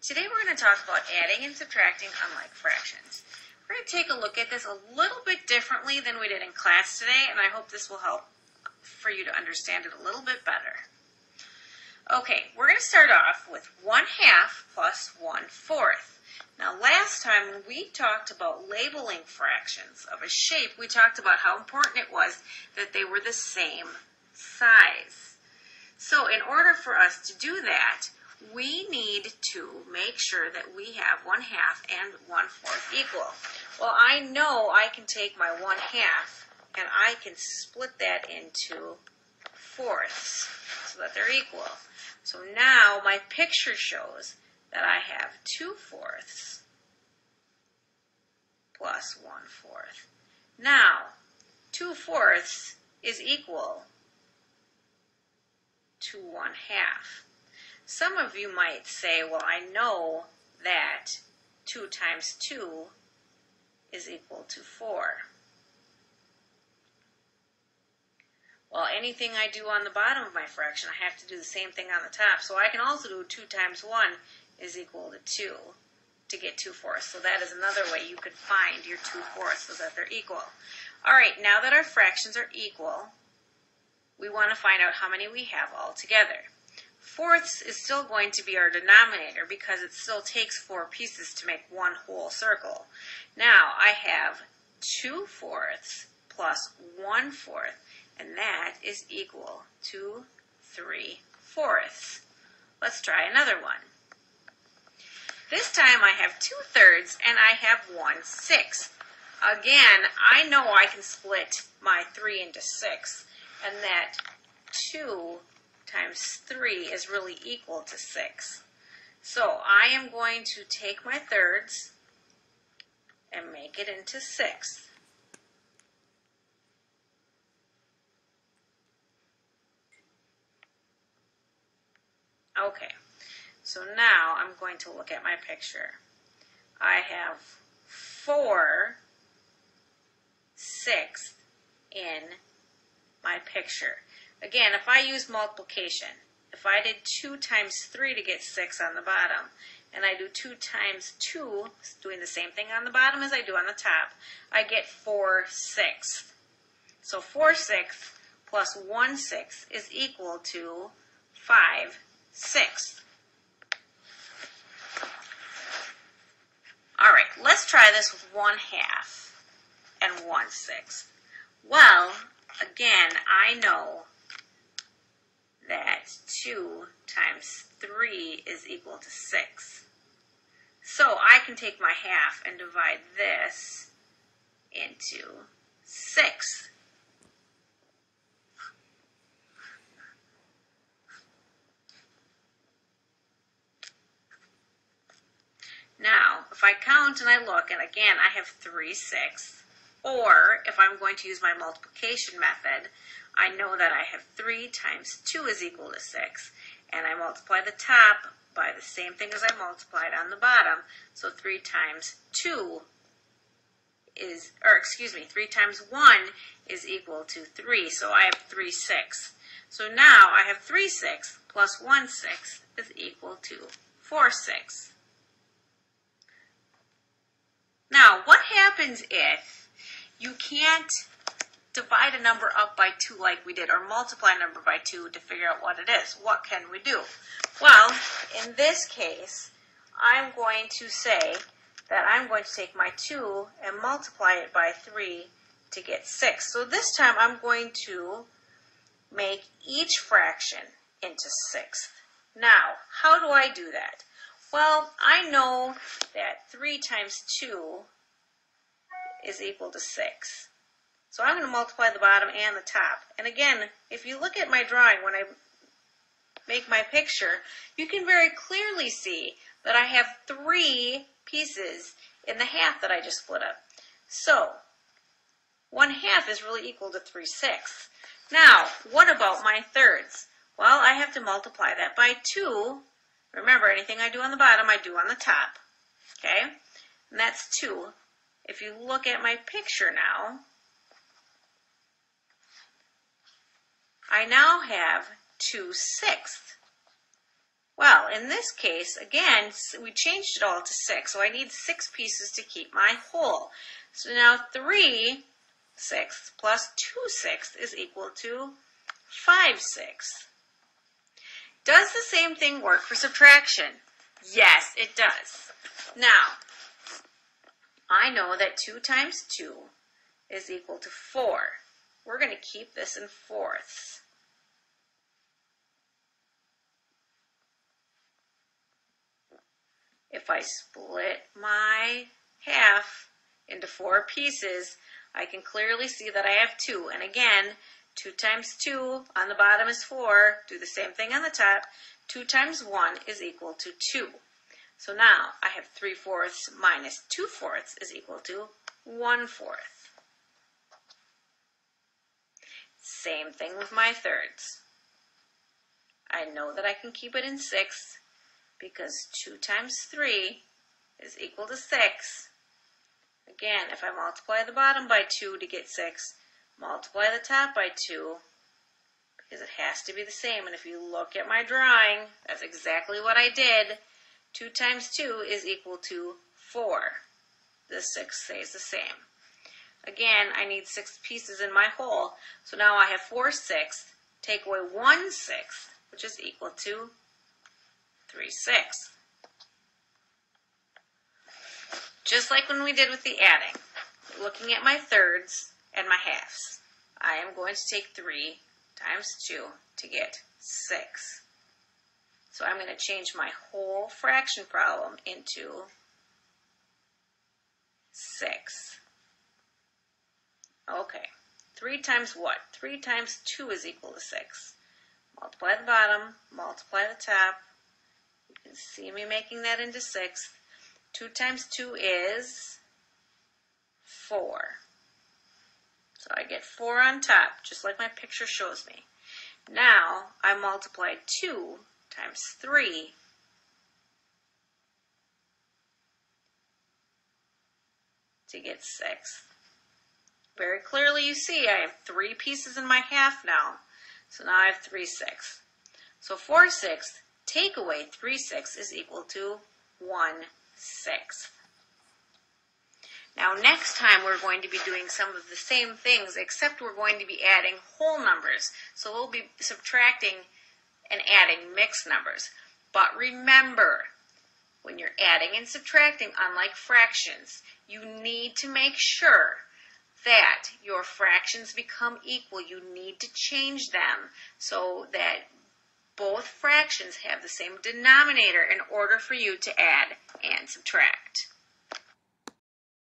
Today we're going to talk about adding and subtracting unlike fractions. We're going to take a look at this a little bit differently than we did in class today, and I hope this will help for you to understand it a little bit better. Okay, we're going to start off with 1/2 plus 1/4. Now last time when we talked about labeling fractions of a shape, we talked about how important it was that they were the same size. So in order for us to do that, we need to make sure that we have 1/2 and 1/4 equal. Well, I know I can take my 1/2 and I can split that into fourths so that they're equal. So now my picture shows that I have 2/4 plus 1/4. Now, 2/4 is equal to 1/2. Some of you might say, well, I know that 2 times 2 is equal to 4. Well, anything I do on the bottom of my fraction, I have to do the same thing on the top. So I can also do 2 times 1 is equal to 2 to get 2/4. So that is another way you could find your 2/4 so that they're equal. All right, now that our fractions are equal, we want to find out how many we have all together. Fourths is still going to be our denominator because it still takes 4 pieces to make one whole circle. Now I have 2/4 plus 1/4, and that is equal to 3/4. Let's try another one. This time I have 2/3 and I have 1/6. Again, I know I can split my 3 into 6, and that 2 times 3 is really equal to 6. So I am going to take my thirds and make it into 6. Okay, so now I'm going to look at my picture. I have 4/6 in my picture. Again, if I use multiplication, if I did 2 times 3 to get 6 on the bottom, and I do 2 times 2, doing the same thing on the bottom as I do on the top, I get 4/6. So 4/6 plus 1/6 is equal to 5/6. All right, let's try this with 1/2 and 1/6. Well, again, I know that 2 times 3 is equal to 6. So I can take my half and divide this into 6. Now, if I count and I look, and again, I have 3/6, or if I'm going to use my multiplication method, I know that I have 3 times 2 is equal to 6, and I multiply the top by the same thing as I multiplied on the bottom. So 3 times 2 is, 3 times 1 is equal to 3, so I have 3/6. So now I have 3/6 plus 1/6 is equal to 4/6. Now, what happens if you can't divide a number up by 2 like we did, or multiply a number by 2 to figure out what it is? What can we do? Well, in this case, I'm going to say that I'm going to take my 2 and multiply it by 3 to get 6. So this time I'm going to make each fraction into 6. Now, how do I do that? Well, I know that 3 times 2 is equal to 6. So I'm going to multiply the bottom and the top. And again, if you look at my drawing when I make my picture, you can very clearly see that I have 3 pieces in the half that I just split up. So 1/2 is really equal to 3/6. Now, what about my thirds? Well, I have to multiply that by 2. Remember, anything I do on the bottom, I do on the top. Okay? And that's 2. If you look at my picture now, I now have 2/6. Well, in this case, again, we changed it all to 6, so I need 6 pieces to keep my whole. So now 3 sixths plus 2 sixths is equal to 5 sixths. Does the same thing work for subtraction? Yes, it does. Now, I know that 2 times 2 is equal to 4. We're going to keep this in fourths. If I split my half into 4 pieces, I can clearly see that I have 2. And again, 2 times 2 on the bottom is 4. Do the same thing on the top. 2 times 1 is equal to 2. So now I have 3/4 minus 2/4 is equal to 1/4. Same thing with my thirds. I know that I can keep it in sixths because 2 times 3 is equal to 6. Again, if I multiply the bottom by 2 to get 6, multiply the top by 2 because it has to be the same. And if you look at my drawing, that's exactly what I did. 2 times 2 is equal to 4. The 6 stays the same. Again, I need 6 pieces in my whole. So now I have 4 sixths. Take away 1 sixth, which is equal to 3 sixths. Just like when we did with the adding, looking at my thirds and my halves, I am going to take 3 times 2 to get 6. So I'm going to change my whole fraction problem into 6. Okay, 3 times what? 3 times 2 is equal to 6. Multiply the bottom, multiply the top. You can see me making that into 6. 2 times 2 is 4. So I get 4 on top, just like my picture shows me. Now I multiply 2 times 3 to get 6. Very clearly you see I have 3 pieces in my half now. So now I have 3 sixths. So 4 sixths take away 3 sixths is equal to 1 sixth. Now next time we're going to be doing some of the same things, except we're going to be adding whole numbers. So we'll be subtracting and adding mixed numbers. But remember, when you're adding and subtracting, unlike fractions, you need to make sure that your fractions become equal. You need to change them so that both fractions have the same denominator in order for you to add and subtract.